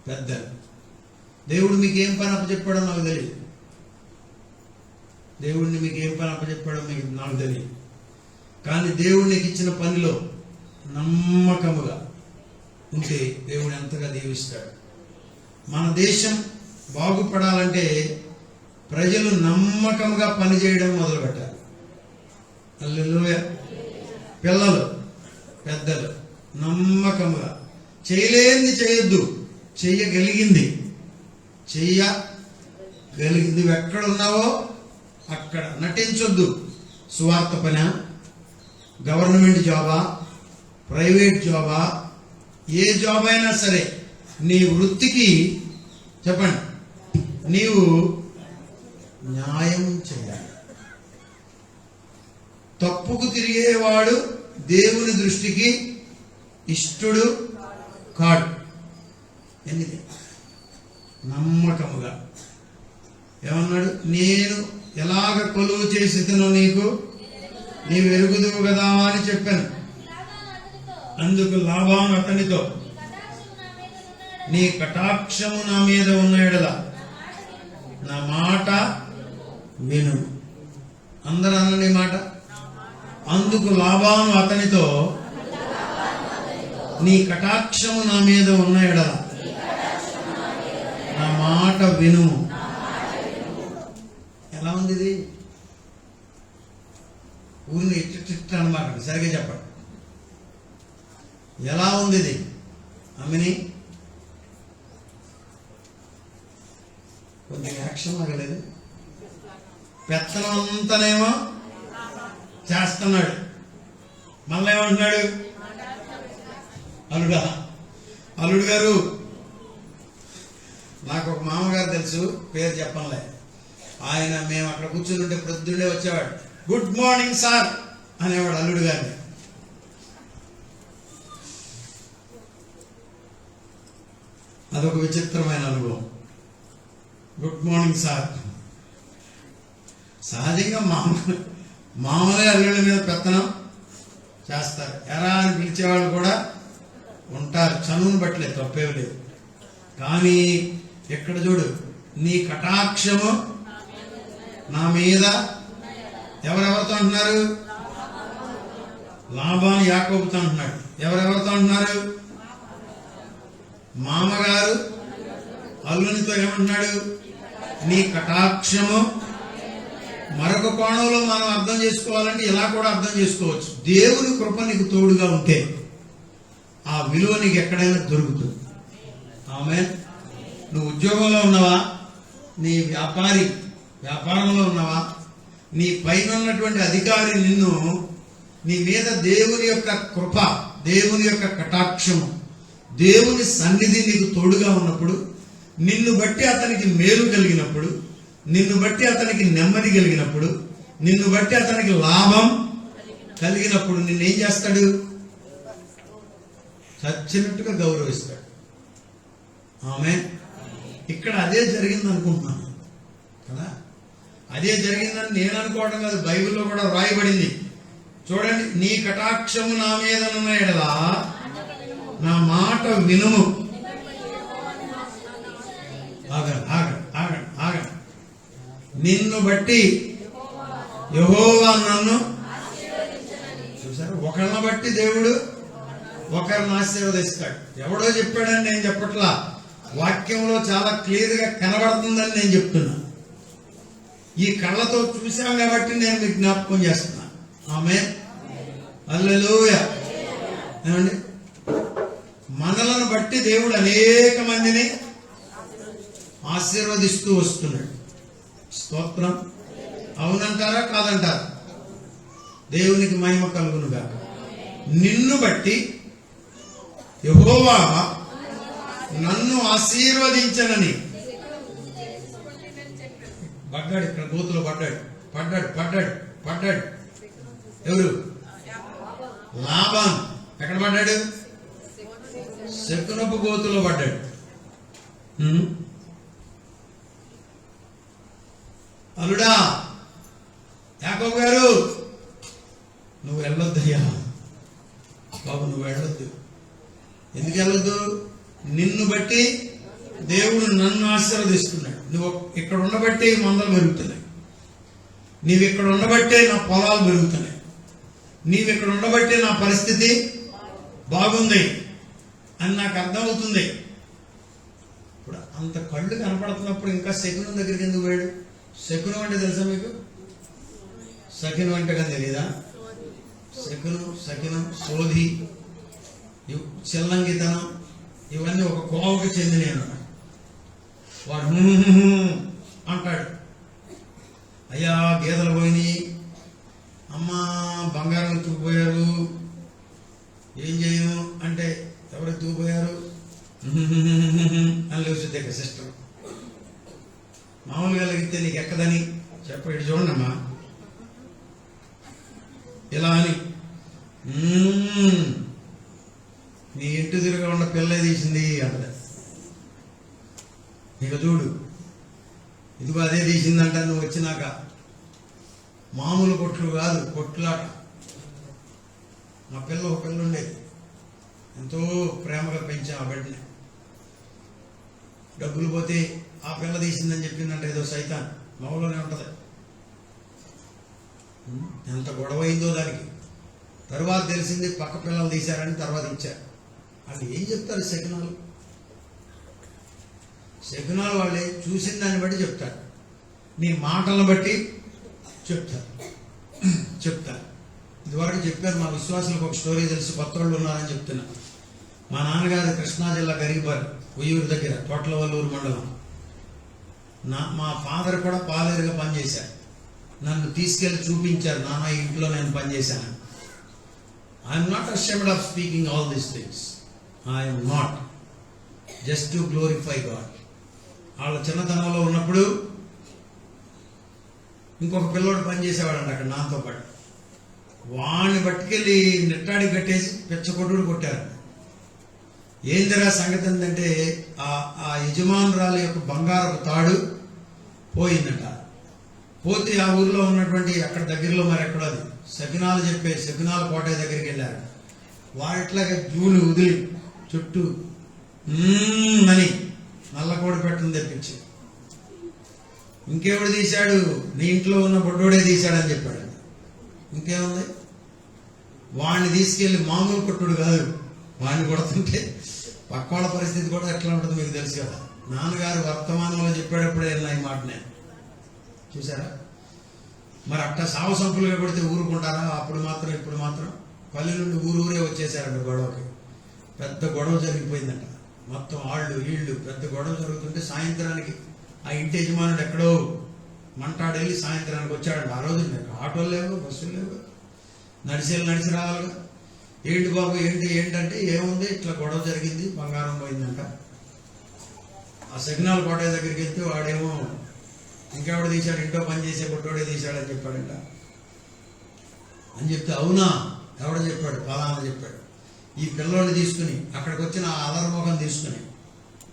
పెద్దలు. దేవుడు మీకు ఏం పని అప్పచెప్పాడో నాకు తెలియదు. దేవుడిని మీకు ఏం పని అప్పచెప్పాడో మీకు నాకు తెలియదు. కానీ దేవుడు నీకు ఇచ్చిన పనిలో నమ్మకముగా ఉంటే దేవుడు ఎంతగా దీవిస్తాడు. మన దేశం బాగుపడాలంటే ప్రజలు నమ్మకంగా పనిచేయడం మొదలుపెట్టాలి. హల్లెలూయా. పిల్లలు, పెద్దలు నమ్మకంగా చేయలేనిది చేయొద్దు, చెయ్యగలిగింది నువ్వు ఎక్కడున్నావో అక్కడ నటించొద్దు. సువార్త పని, గవర్నమెంట్ జాబా, ప్రైవేట్ జాబా, ఏ జాబ్ అయినా సరే నీ వృత్తికి చెప్పండి, నీవు న్యాయం చేయాలి. తప్పుకు తిరిగేవాడు దేవుని దృష్టికి ఇష్టుడు కాడు. ఎనిమిది, నమ్మకముగా ఏమన్నాడు? నేను ఎలాగ కొలువు చేసేదనో నీవు ఎరుగుదువు కదా అని చెప్పాను. అందుకు లాబాను అతనితో, నీ కటాక్షము నా మీద ఉన్న ఎడల నా మాట విను. అందరూ అనండి మాట. అందుకు లాబాను అతనితో, నీ కటాక్షము నా మీద ఉన్న ఎడల నా మాట విను. ఎలా ఉంది ఇది? ఊరిని ఇట్ట అనమాట, సరిగ్గా చెప్పండి. ఎలా ఉంది ఇది? అమ్మిని కొంచెం యాక్షన్ లాగలేదు. పెత్తనం అంతానేమో చేస్తున్నాడు, మళ్ళీ ఏమంటున్నాడు? అల్లుడు గారు, నాకు ఒక మామగారు తెలుసు, పేరు చెప్పంలే. ఆయన మేము అక్కడ కూర్చుంటే ప్రొద్దుడే వచ్చేవాడు. గుడ్ మార్నింగ్ సార్ అనేవాడు అల్లుడు గారిని. అదొక విచిత్రమైన అనుభవం. Good morning sir. సహజంగా మామూలుగా అల్లుళ్ళ మీద పెత్తనం చేస్తారు. ఎరా అని పిలిచేవాళ్ళు కూడా ఉంటారు, చనువును బట్టలే, తప్పేం లేదు. కానీ ఎక్కడ చూడు, నీ కటాక్షము నా మీద ఎవరెవరితో అంటున్నారు? లాబాను యాకోబుతో అంటున్నాడు. ఎవరెవరితో అంటున్నారు? మామగారు అల్లునితో ఏమంటున్నాడు? నీ కటాక్షము. మరొక కోణంలో మనం అర్థం చేసుకోవాలంటే ఇలా కూడా అర్థం చేసుకోవచ్చు. దేవుని కృప నీకు తోడుగా ఉంటే ఆ విలువ నీకు ఎక్కడైనా దొరుకుతుంది. ఆమేన్. నువ్వు ఉద్యోగంలో ఉన్నావా? నీ వ్యాపారంలో ఉన్నావా? నీ పైన ఉన్నటువంటి అధికారి నీ మీద దేవుని యొక్క కృప, దేవుని యొక్క కటాక్షము, దేవుని సన్నిధి నీకు తోడుగా ఉన్నప్పుడు, నిన్ను బట్టి అతనికి మేలు కలిగినప్పుడు, నిన్ను బట్టి అతనికి నెమ్మది కలిగినప్పుడు, నిన్ను బట్టి అతనికి లాభం కలిగినప్పుడు నిన్నేం చేస్తాడు? చచ్చినట్టుగా గౌరవిస్తాడు. ఆమేన్. ఇక్కడ అదే జరిగింది అనుకుంటున్నాను కదా. అదే జరిగిందని నేను అనుకోవడం కాదు, బైబిల్లో కూడా రాయబడింది. చూడండి, నీ కటాక్షము నా మీద ఉన్న ఎడల నా మాట వినుము. ఆగండి. నిన్ను బట్టి యెహోవా నన్ను, చూసారు, ఒకరిని బట్టి దేవుడు ఒకరిని ఆశీర్వదిస్తాడు. ఎవడో చెప్పాడని నేను చెప్పట్లా, వాక్యంలో చాలా క్లియర్ గా కనబడుతుందని నేను చెప్తున్నా. ఈ కళ్ళతో చూసాం కాబట్టి నేను మీకు జ్ఞాపకం చేస్తున్నా. ఆమేన్. హల్లెలూయా. ఏమండి, మనలను బట్టి దేవుడు అనేక మందిని ఆశీర్వదిస్తూ వస్తున్నాడు. స్తోత్రం. అవునంటారా కాదంటారా? దేవునికి మహిమ కలుగునుగా. నిన్ను బట్టి యెహోవా నన్ను ఆశీర్వదించనని పడ్డాడు. ఇక్కడ గోతులో పడ్డాడు. ఎవరు? లాబాను. ఎక్కడ పడ్డాడు? శకునపు గోతులో పడ్డాడు. అల్లుడా, యాకోబు గారు, నువ్వు వెళ్ళొద్దయ్యా బాబు, నువ్వు వెళ్ళొద్దు. ఎందుకు వెళ్ళొద్దు? నిన్ను బట్టి దేవుడు నన్ను ఆశీర్వదిస్తున్నాడు. నువ్వు ఇక్కడ ఉండబట్టే ఈ మందలు పెరుగుతున్నాయి, నీవు ఇక్కడ ఉండబట్టే నా పొలాలు పెరుగుతున్నాయి, నీవు ఇక్కడ ఉండబట్టే నా పరిస్థితి బాగుంది అని నాకు అర్థమవుతుంది. ఇప్పుడు అంత కళ్ళు కనపడుతున్నప్పుడు ఇంకా శకునం దగ్గరికి ఎందుకు పోయాడు? శకునం అంటే తెలుసా మీకు? సకినం అంటే కదా తెలీదా? సకినం సోధి, చిల్లంగితనం, ఇవన్నీ ఒక కోవకు చెందినవి అన్నమాట. వాడు అంటాడు, అయ్యా గేదెలు పోయినాయి, అమ్మా బంగారం ఎత్తుకుపోయారు, ఏం చేయను అంటే ఎవరు ఎత్తుకుపోయారు అని లేచుద్ది ఇక్కడ సిస్టర్. మామూలుగా లెగితే నీకు ఎక్కదని చెప్పి చూడండి అమ్మా ఇలా అని, నీ ఇంటి తిరిగా ఉన్న పిల్లే తీసింది అంటది. ఇక చూడు, ఇదిగో అదే తీసిందంట. నువ్వు వచ్చినాక మామూలు కొట్లు కాదు, కొట్లాట. మా పిల్ల ఒక పిల్ల ఉండేది, ఎంతో ప్రేమగా పెంచాం ఆ బిడ్డని. డబ్బులు పోతే ఆ పిల్ల తీసిందని చెప్పిందంటే ఏదో సైతాన్ మామూలునే ఉంటది. ఎంత గొడవ అయిందో దానికి. తర్వాత తెలిసింది పక్క పిల్లలు తీశారని తర్వాత ఇచ్చారు. వాళ్ళు ఏం చెప్తారు? శకునాలు వాళ్ళే చూసిన దాన్ని బట్టి చెప్తారు, నీ మాటలను బట్టి చెప్తారు. ఇదివరకు చెప్పారు, మా విశ్వాసులకు ఒక స్టోరీ తెలిసి కొత్త వాళ్ళు ఉన్నారని చెప్తున్నా. మా నాన్నగారు కృష్ణా జిల్లా గరీబార్, ఉయ్యూరు దగ్గర, తోటలవల్లూరు మండలం. మా ఫాదర్ కూడా పాలేరుగా పనిచేశారు. నన్ను తీసుకెళ్లి చూపించారు, నాన్న ఇంట్లో నేను పనిచేశాను. I'm not ashamed of speaking all these things. I'm not, just to glorify God. వాళ్ళ చిన్నతనంలో ఉన్నప్పుడు ఇంకొక పిల్లోడు పనిచేసేవాడంట అక్కడ నాతో పాటు. వాడిని పట్టుకెళ్ళి నెట్టాడి కట్టేసి పెచ్చకొట్టుడు కొట్టారు. ఏందిరా సంగతి ఏంటంటే ఆ యజమానురాలు యొక్క బంగారపు తాడు పోయిందట. పోతే ఆ ఊర్లో ఉన్నటువంటి అక్కడ దగ్గరలో మరి ఎక్కడ అది శకునాలు చెప్పే శకునాల కోట దగ్గరికి వెళ్ళారు. వాడిట్లాగా జూలు వదిలి చుట్టూ అని నల్లకోడి పెట్టను తెప్పించి, ఇంకెవడు తీశాడు? నీ ఇంట్లో ఉన్న బొడ్డోడే తీశాడని చెప్పాడు. ఇంకేముంది? వాడిని తీసుకెళ్ళి మామూలు కొట్టుడు కాదు, వాడిని కొడుతుంటే పక్క వాళ్ళ పరిస్థితి కూడా ఎట్లా ఉంటుంది మీకు తెలుసు కదా. నాన్నగారు వర్తమానంలో చెప్పేటప్పుడే వెళ్ళిన ఈ మాట నేను చూసారా. మరి అట్ట సావ సంపులుగా కొడితే ఊరుకుంటారా? అప్పుడు మాత్రం ఇప్పుడు మాత్రం పల్లె నుండి ఊరూరే వచ్చేసారంట గొడవకి. పెద్ద గొడవ జరిగిపోయిందంట. మొత్తం ఆళ్ళు వీళ్ళు పెద్ద గొడవ జరుగుతుంటే సాయంత్రానికి ఆ ఇంటి యజమానుడు ఎక్కడో మంటాడెళ్ళి సాయంత్రానికి వచ్చాడంట. ఆ రోజు ఆటోలు లేవు, బస్సులు లేవు, నడిచి రావాలిగా. ఏంటి బాబు ఏంటంటే ఏముంది, ఇట్లా గొడవ జరిగింది, బంగారం పోయిందంట. ఆ సిగ్నల్ కోట దగ్గరికి వెళ్తే వాడేమో ఇంకెవడు తీశాడు, ఇంట్లో పనిచేసే బొట్టోడే తీశాడని చెప్పాడంట. అని చెప్తే అవునా, ఎవడో చెప్పాడు, ఫలానా చెప్పాడు. ఈ పిల్లోడిని తీసుకుని అక్కడికి వచ్చిన ఆ అలరమోహం తీసుకుని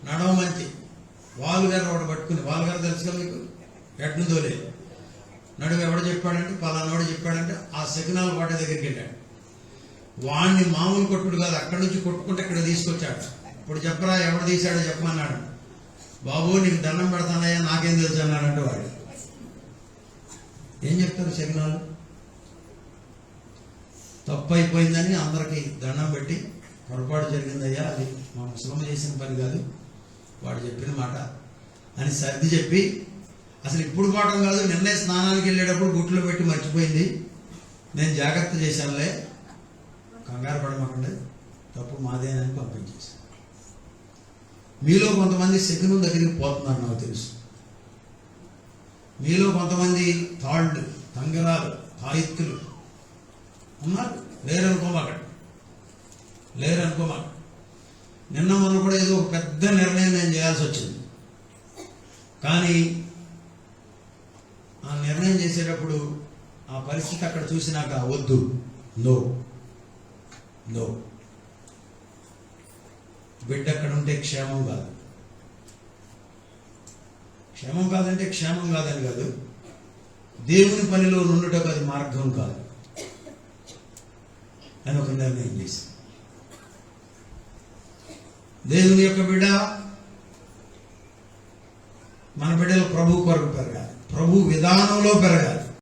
నడవమంచి వాలుగారు ఒకటి పట్టుకుని, వాలుగారు తెలుసు కదా మీకు, ఎట్నుందో లేదు, నడువు ఎవడు చెప్పాడంటే పలానాడు చెప్పాడంటే ఆ సిగ్నల్ కోట దగ్గరికి వెళ్ళాడు. వాడిని మామూలు కొట్టుడు కాదు, అక్కడి నుంచి కొట్టుకుంటే ఇక్కడ తీసుకొచ్చాడు. ఇప్పుడు చెప్పరా ఎవడు తీశాడో చెప్పమన్నాడు. బాబు నీకు దండం పెడతానయ్యా, నాకేం తెలుసు అన్నాడంటే వాడు. ఏం చెప్తారు సిగ్నల్? తప్పు అయిపోయిందని అందరికి దండం పెట్టి, పొరపాటు జరిగిందయ్యా, అది మా ముసలమ్మ చేసిన పని కాదు, వాడు చెప్పిన మాట అని సర్ది చెప్పి, అసలు ఇప్పుడు పోవటం కాదు, నిన్నే స్నానానికి వెళ్ళేటప్పుడు గుట్లో పెట్టి మర్చిపోయింది, నేను జాగ్రత్త చేశానులే, కంగారు పడమాకండి, తప్పు మాదేనని పంపించేశాను. మీలో కొంతమంది శకునం దగ్గరికి పోతున్నారు నాకు తెలుసు. మీలో కొంతమంది తాళ్ళు, తంగరాలు, తాయిత్తులు ఉన్నారు. లేరనుకోమాక. నిన్న మొన్న కూడా ఏదో ఒక పెద్ద నిర్ణయం నేను చేయాల్సి వచ్చింది. కానీ ఆ నిర్ణయం చేసేటప్పుడు ఆ పరిస్థితి అక్కడ చూసినాక వద్దు, నో, బిడ్డ అక్కడ ఉంటే క్షేమం కాదు. క్షేమం కాదంటే క్షేమం కాదని కాదు, దేవుని పనిలో నుండుటకు అది మార్గం కాదు అని ఒక నిర్ణయం చేసి, దేవుని యొక్క బిడ్డ మన బిడ్డలు ప్రభు కొరకు పెరగాలి, ప్రభు విధానంలో పెరగాలి.